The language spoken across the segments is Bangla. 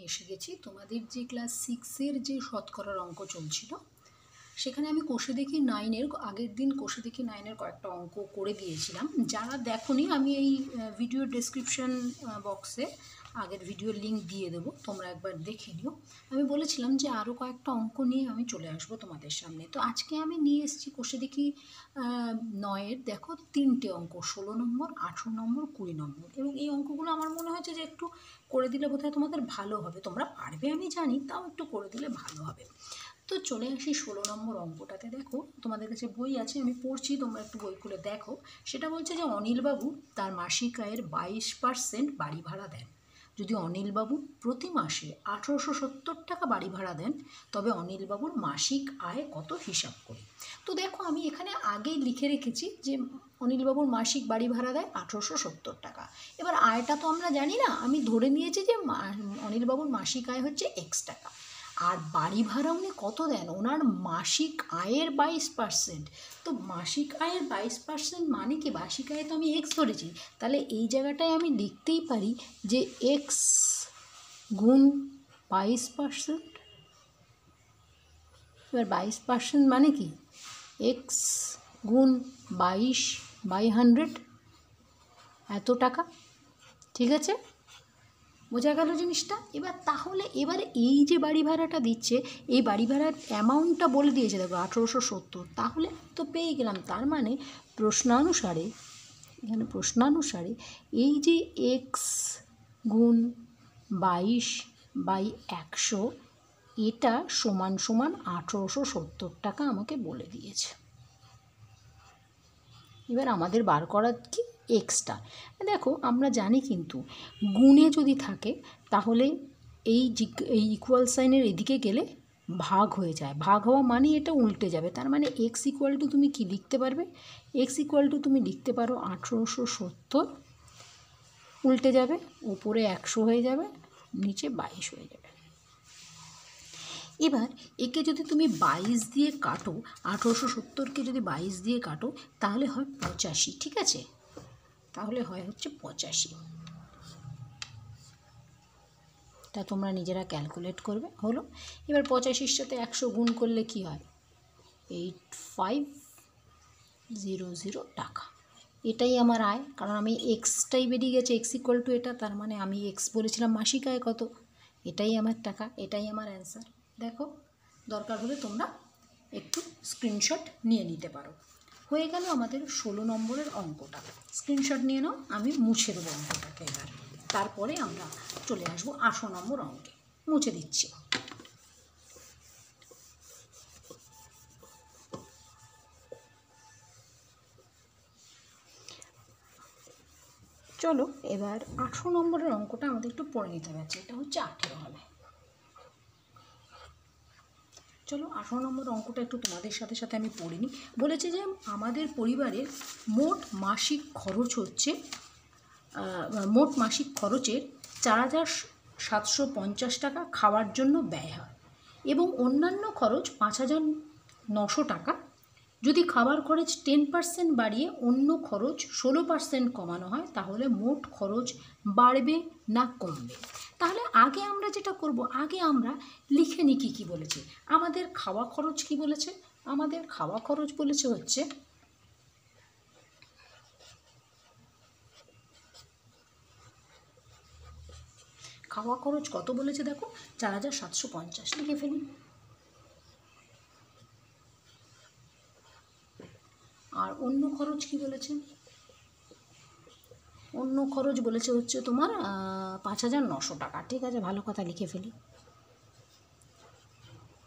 এসে গেছি তোমাদের যে ক্লাস 6-এর যে শতকরার অঙ্ক চলছিল সেখানে আমি কোষে দেখি 9-এর আগের দিন কোষে দেখি 9-এর কয়েকটা অঙ্ক করে দিয়েছিলাম। যারা দেখোনি আমি এই ভিডিও ডেসক্রিপশন বক্সে আগের ভিডিওর লিঙ্ক দিয়ে দেবো, তোমরা একবার দেখে নিও। আমি বলেছিলাম যে আরও কয়েকটা অঙ্ক নিয়ে আমি চলে আসবো তোমাদের সামনে। তো আজকে আমি নিয়ে এসেছি কোষে দেখি 9-এর, দেখো 3টে অঙ্ক, 16 নম্বর, 18 নম্বর, 20 নম্বর। এবং এই অঙ্কগুলো আমার মনে হচ্ছে যে একটু করে দিলে বোধহয় তোমাদের ভালো হবে। তোমরা পারবে আমি জানি, তাও একটু করে দিলে ভালো হবে। তো চলে আসি 16 নম্বর অঙ্কটাতে। দেখো তোমাদের কাছে বই আছে, আমি পড়ছি, তোমরা একটু বই খুলে দেখো। সেটা বলছে যে অনিলবাবু তার মাসিক আয়ের 22% বাড়ি ভাড়া দেন। যদি অনিলবাবু প্রতি মাসে 1870 টাকা বাড়ি ভাড়া দেন তবে অনিলবাবুর মাসিক আয় কত হিসাব করি। তো দেখো আমি এখানে আগেই লিখে রেখেছি যে অনিলবাবুর মাসিক বাড়ি ভাড়া দেয় 1870 টাকা। এবার আয়টা তো আমরা জানি না, আমি ধরে নিয়েছি যে অনিলবাবুর মাসিক আয় হচ্ছে X টাকা। আর বাড়ি ভাড়া উনি কত দেন, ওনার মাসিক আয়ের 22%। তো মাসিক আয়ের 22% মানে কি, মাসিক আয়ে তো আমি X ধরেছি, তাহলে এই জায়গাটায় আমি লিখতেই পারি যে X গুণ 22%। এবার 22% মানে কি, X গুণ 22/100, এত টাকা। ঠিক আছে, বোঝা গেল জিনিসটা। এবার তাহলে এবার এই যে বাড়ি ভাড়াটা দিচ্ছে, এই বাড়ি ভাড়ার অ্যামাউন্টটা বলে দিয়েছে দেখো 1870, তাহলে তো পেয়ে গেলাম। তার মানে প্রশ্নানুসারে, এখানে প্রশ্নানুসারে এই যে X গুণ 22/100 এটা সমান সমান 1870 টাকা আমাকে বলে দিয়েছে। এবার আমাদের বার করার কি, এক্সটা। দেখো আমরা জানি কিন্তু গুণে যদি থাকে তাহলে এই ইকুয়াল সাইনের এদিকে গেলে ভাগ হয়ে যায়, ভাগ হওয়া মানে এটা উল্টে যাবে। তার মানে এক্স ইকুয়াল টু তুমি কি লিখতে পারবে, এক্স ইকুয়াল টু তুমি লিখতে পারো 1870, উল্টে যাবে, উপরে 100 হয়ে যাবে, নিচে 22 হয়ে যাবে। এবার একে যদি তুমি 22 দিয়ে কাটো, 1870কে যদি 22 দিয়ে কাটো তাহলে হয় 85। ঠিক আছে, তাহলে হয় হচ্ছে 85। তা তোমরা নিজেরা ক্যালকুলেট করবে, হলো। এবার 85-র সাথে 100 গুণ করলে কি হয়, 8500 টাকা। এটাই আমার আয়, কারণ আমি এক্সটাই বেরিয়ে গেছে, এক্স ইকুয়াল টু এটা, তার মানে আমি এক্স বলেছিলাম মাসিক আয় কত, এটাই আমার টাকা, এটাই আমার অ্যান্সার। দেখো দরকার হলে তোমরা একটু স্ক্রিনশট নিয়ে নিতে পারো। হয়ে গেল আমাদের 16 নম্বরের অঙ্কটা। স্ক্রিনশট নিয়ে নাও, আমি মুছে দেবো অঙ্কটাকে এবার, তারপরে আমরা চলে আসবো 18 নম্বর অঙ্কে। মুছে দিচ্ছি। চলো এবার 18 নম্বরের অঙ্কটা আমাদের একটু পড়ে নিতে হবে। এটা হচ্ছে 18 হবে। চলো 18 নম্বর অঙ্কটা একটু তোমাদের সাথে সাথে আমি পড়ে নিই। বলেছে যে আমাদের পরিবারের মোট মাসিক খরচ হচ্ছে, মোট মাসিক খরচের 4750 টাকা খাওয়ার জন্য ব্যয় হয় এবং অন্যান্য খরচ 5900 টাকা। যদি খাবার খরচ 10% বাড়িয়ে অন্য খরচ 16% কমানো হয় তাহলে মোট খরচ বাড়বে না কমবে। তাহলে আগে আমরা যেটা করব, আগে আমরা লিখে নিই কী কী বলেছে। আমাদের খাওয়া খরচ কি বলেছে, আমাদের খাওয়া খরচ বলেছে হচ্ছে খাওয়া খরচ কত বলেছে দেখো, 4750, লিখে ফেলি। আর অন্য খরচ কি বলেছে, অন্য খরচ বলেছে হচ্ছে তোমার 5900 টাকা। ঠিক আছে, ভালো কথা, লিখে ফেলি।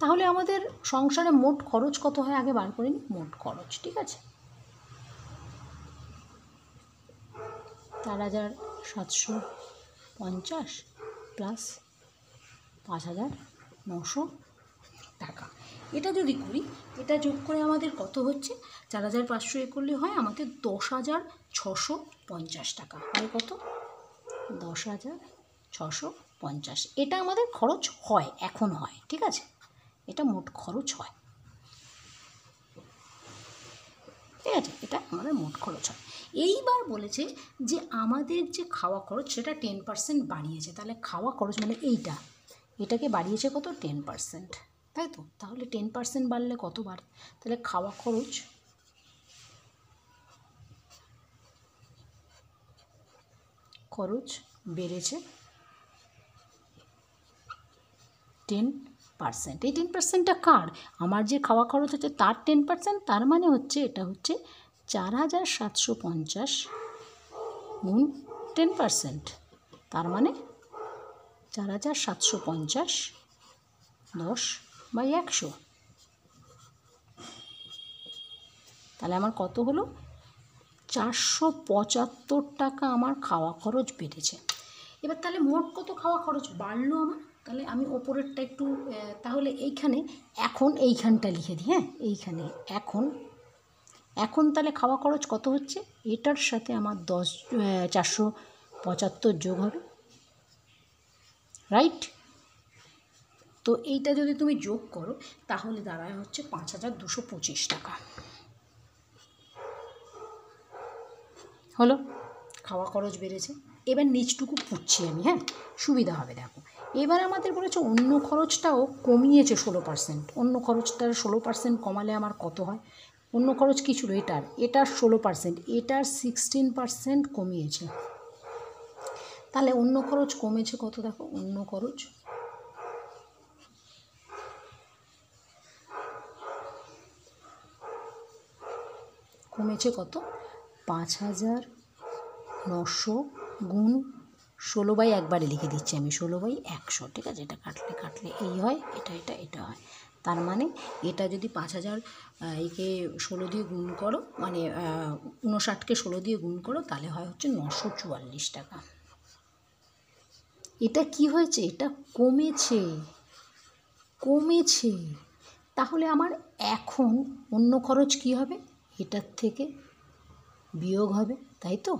তাহলে আমাদের সংসারে মোট খরচ কত হয় আগে বার করে নিই, মোট খরচ। ঠিক আছে, 4750 প্লাস 5900 টাকা। এটা যদি করি, এটা যোগ করে আমাদের কত হচ্ছে, 4500 করলে হয় আমাদের 10,650 টাকা। হয় কত, 10,650। এটা আমাদের খরচ হয়, এখন হয়। ঠিক আছে, এটা মোট খরচ হয়। ঠিক আছে, এটা আমাদের মোট খরচ হয়। এইবার বলেছে যে আমাদের যে খাওয়া খরচ সেটা 10% বাড়িয়েছে, তাহলে খাওয়া খরচ মানে এইটা এটাকে বাড়িয়েছে কত 10%, তাই তো? তাহলে 10% বাড়লে কত বাড়ে? তাহলে খাওয়া খরচ বেড়েছে 10%। এই 10%টা কার? আমার যে খাওয়া খরচ হচ্ছে তার 10%, তার মানে হচ্ছে এটা হচ্ছে 4750 গুণ 10%, তার মানে 4750 10/100। তাহলে আমার কত হলো? 475 টাকা আমার খাওয়া খরচ বেড়েছে। এবার তাহলে মোট কত খাওয়া খরচ বাড়লো আমার? তাহলে আমি ওপরেরটা একটু তাহলে এইখানটা লিখে দিই। হ্যাঁ, এইখানে এখন তাহলে খাওয়া খরচ কত হচ্ছে? এটার সাথে আমার 475 যোগ হবে, রাইট? তো এইটা যদি তুমি যোগ করো তাহলে দাঁড়ায় হচ্ছে 5225 টাকা। হলো, খাওয়া খরচ বেড়েছে। এবার নিচটুকু পুচ্ছি আমি, হ্যাঁ, সুবিধা হবে। দেখো, এবার আমাদের বলেছে অন্য খরচটাও কমিয়েছে 16%। অন্য খরচটার 16% কমালে আমার কত হয়? অন্য খরচ কী ছিল? এটার 16%, এটার 16% কমিয়েছে। তাহলে অন্য খরচ কমেছে কত? দেখো, অন্য খরচ কমেছে কত? 5900 গুণ 16/, একবারে লিখে দিচ্ছি আমি, 16/100। ঠিক আছে, এটা কাটলে এই হয়, এটা হয়। তার মানে এটা যদি 5000 একে 16 দিয়ে গুণ করো, মানে 59কে 16 দিয়ে গুণ করো, তাহলে হয় হচ্ছে 944 টাকা। এটা কি হয়েছে? এটা কমেছে। তাহলে আমার এখন অন্য খরচ কি হবে? এটার থেকে বিয়োগ হবে, তাই তো?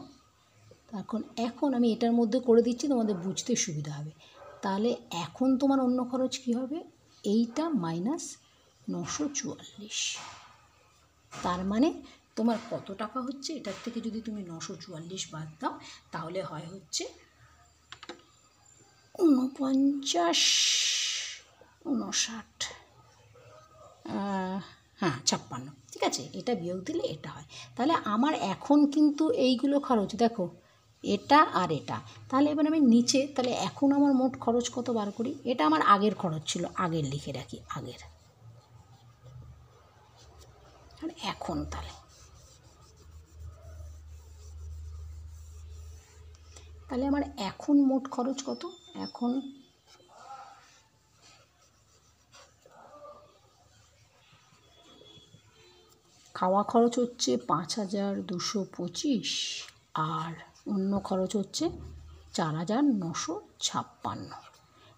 এখন আমি এটার মধ্যে করে দিচ্ছি, তোমাদের বুঝতে সুবিধা হবে। তাহলে এখন তোমার অন্য খরচ কি হবে? এইটা মাইনাস 944। তার মানে তোমার কত টাকা হচ্ছে? এটার থেকে যদি তুমি 944 বাদ দাও তাহলে হয় হচ্ছে 49, 59, হ্যাঁ 56। ঠিক আছে, এটা বিয়োগ দিলে এটা হয়। তাহলে আমার এখন কিন্তু এইগুলো খরচ, দেখো এটা আর এটা। তাহলে এবার আমি নিচে, তাহলে এখন আমার মোট খরচ কত বার করি? এটা আমার আগের খরচ ছিল, আগের লিখে রাখি, আগের। আর এখন তাহলে আমার এখন মোট খরচ কত? এখন খাওয়া খরচ হচ্ছে 5225, আর অন্য খরচ হচ্ছে 4956।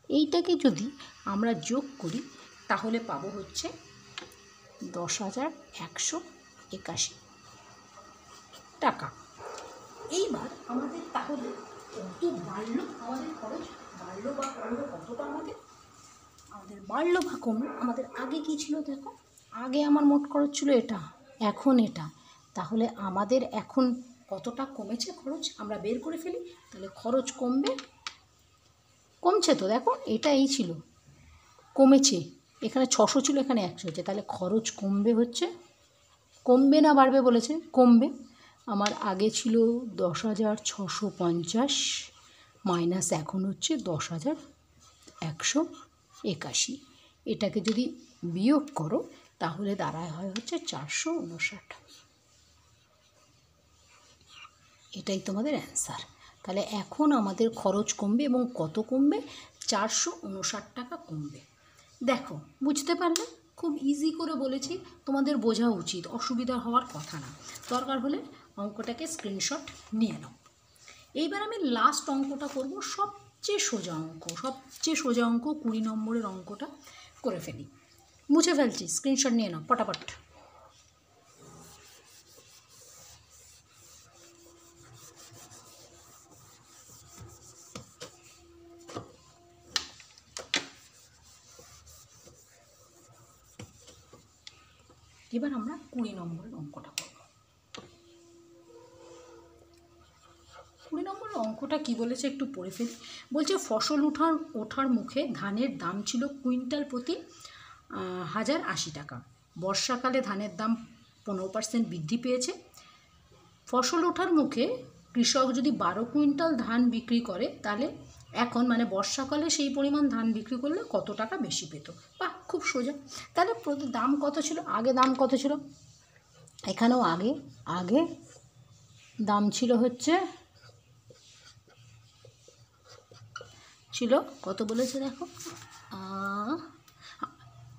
এইটাকে যদি আমরা যোগ করি তাহলে পাবো হচ্ছে 10,181 টাকা। এইবার আমাদের তাহলে কত বাড়লো? আমাদের খরচ বাড়লো বা কমলো কতটা? আমাদের বাড়লো বা কমলো? আমাদের আগে কী ছিল? দেখো, আগে আমার মোট খরচ ছিল এটা, এখন এটা। তাহলে আমাদের এখন কতটা কমেছে খরচ আমরা বের করে ফেলি। তাহলে খরচ কমছে তো। দেখো, এটা এই ছিল, কমেছে। এখানে 600 ছিল, এখানে 100 হচ্ছে। তাহলে খরচ কমবে না বাড়বে বলেছে? কমবে। আমার আগে ছিল 10,650 মাইনাস এখন হচ্ছে 10,181। এটাকে যদি বিয়োগ করো তাহলে দাঁড়ায় হয় হচ্ছে 459। এটাই তোমাদের অ্যান্সার। তাহলে এখন আমাদের খরচ কমবে, এবং কত কমবে? 459 টাকা কমবে। দেখো, বুঝতে পারলে? খুব ইজি করে বলেছি, তোমাদের বোঝা উচিত, অসুবিধা হওয়ার কথা না। দরকার হলে অঙ্কটাকে স্ক্রিনশট নিয়ে নাও। এইবার আমি লাস্ট অঙ্কটা করব, সবচেয়ে সোজা অঙ্ক 20 নম্বরের অঙ্কটা করে ফেলি। মুছে ফেলছি, স্ক্রিনশট নিয়ে নাও পটাপট। এবার আমরা 20 নম্বরের অঙ্কটা করব। 20 নম্বরের অঙ্ক অঙ্কটা কি বলেছে একটু পড়ে ফেলি। বলছে ফসল ওঠার মুখে ধানের দাম ছিল কুইন্টাল প্রতি 1080 টাকা। বর্ষাকালে ধানের দাম 15% বৃদ্ধি পেয়েছে। ফসল ওঠার মুখে কৃষক যদি 12 কুইন্টাল ধান বিক্রি করে তাহলে এখন মানে বর্ষাকালে সেই পরিমাণ ধান বিক্রি করলে কত টাকা বেশি পেত। বাহ, খুব সোজা। তাহলে দাম কত ছিল, আগে দাম কত ছিল, এখানেও আগে দাম ছিল হচ্ছে কত বলেছে দেখো,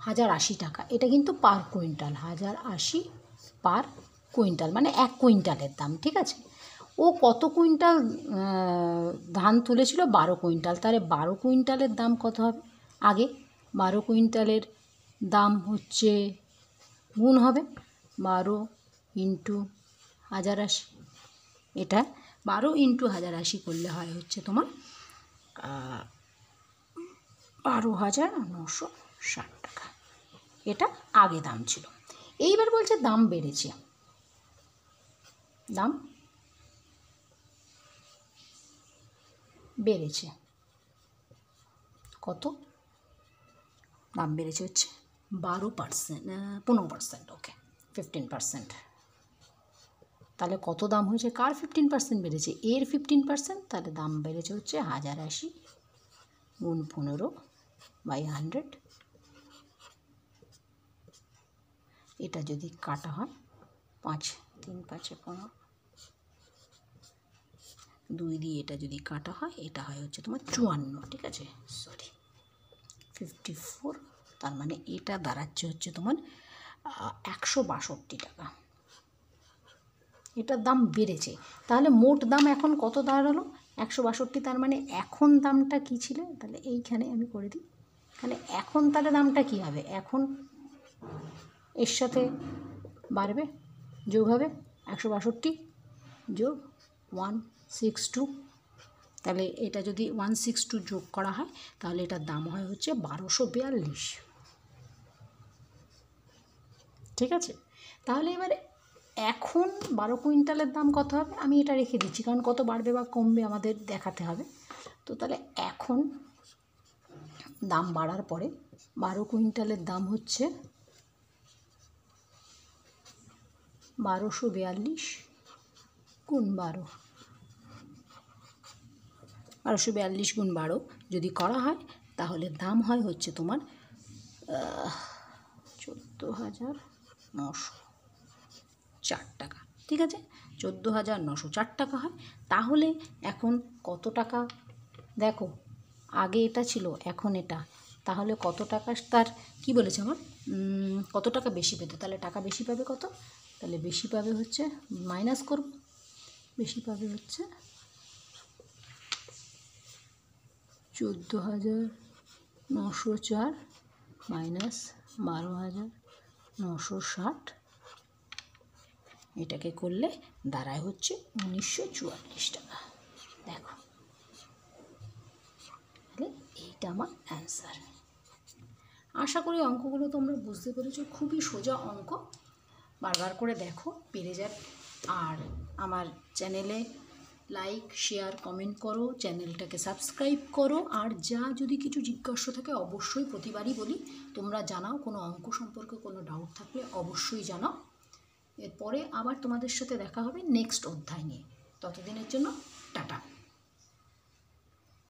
1080 টাকা। এটা কিন্তু পার কুইন্টাল, 1080 পার কুইন্টাল মানে 1 কুইন্টালের দাম, ঠিক আছে। ও কত কুইন্টাল ধান তুলেছিল, 12 কুইন্টাল। তাহলে 12 কুইন্টালের দাম কত হবে, আগে 12 কুইন্টালের দাম হচ্ছে গুণ হবে 12 ইন্টু 1080। এটা 12 ইন্টু 1080 করলে হয় হচ্ছে তোমার 12,960 টাকা। এটা আগে দাম ছিল। এইবার বলছে দাম বেড়েছে, দাম বেড়েছে কত, দাম বেড়েছে হচ্ছে 15%, ওকে 15%। তাহলে কত দাম হয়েছে, কার 15% বেড়েছে, এর 15%। তাহলে দাম বেড়েছে হচ্ছে 1080 গুণ 15/100। এটা যদি কাটা হয় 5 3 5 15, 2 দিয়ে এটা যদি কাটা হয় এটা হয় হচ্ছে তোমার 54, ঠিক আছে, সরি 54। তার মানে এটা দাঁড়াচ্ছে হচ্ছে তোমার 162 টাকা। এটার দাম বেড়েছে। তাহলে মোট দাম এখন কত দাঁড়ালো, 162। তার মানে এখন দামটা কী ছিল, তাহলে এইখানে আমি করে দিই। তাহলে এখন তাহলে দামটা কী হবে, এখন এর সাথে বাড়বে, যোগ হবে 162 যোগ 162। তাহলে এটা যদি 162 যোগ করা হয় তাহলে এটার দাম হয় হচ্ছে 1242, ঠিক আছে। তাহলে এবারে এখন 12 কুইন্টালের দাম কত হবে, আমি এটা রেখে দিচ্ছি কারণ কত বাড়বে বা কমবে আমাদের দেখাতে হবে। তো তাহলে এখন দাম বাড়ার পরে 12 কুইন্টালের দাম হচ্ছে 1242 গুণ 12, 1242 গুণ 12 যদি করা হয় তাহলে দাম হয় হচ্ছে তোমার 14,904 টাকা, ঠিক আছে, 14,904 টাকা হয়। তাহলে এখন কত টাকা, দেখো আগে এটা ছিল এখন এটা, তাহলে কত টাকা তার কি বলেছে আমার, কত টাকা বেশি পেত, তাহলে টাকা বেশি পাবে কত, তাহলে বেশি পাবে হচ্ছে মাইনাস করব, বেশি পাবে হচ্ছে 14,904 মাইনাস 12,960, এটাকে করলে দাঁড়ায় হচ্ছে 1944 টাকা। দেখো তাহলে এইটা আমার অ্যান্সার। আশা করি অঙ্কগুলো তোমরা বুঝতে পেরেছো, খুবই সোজা অঙ্ক, বারবার করে দেখো পেরে যাবে। আর আমার চ্যানেলে লাইক শেয়ার কমেন্ট করো, চ্যানেলটাকে সাবস্ক্রাইব করো। আর যদি কিছু জিজ্ঞাসা থাকে অবশ্যই, প্রতিবারই বলি তোমরা জানাও, কোনো অঙ্ক সম্পর্কে কোনো ডাউট থাকলে অবশ্যই জানাও। এরপরে আবার তোমাদের সাথে দেখা হবে নেক্সট অধ্যায় নিয়ে। ততদিনের জন্য টাটা।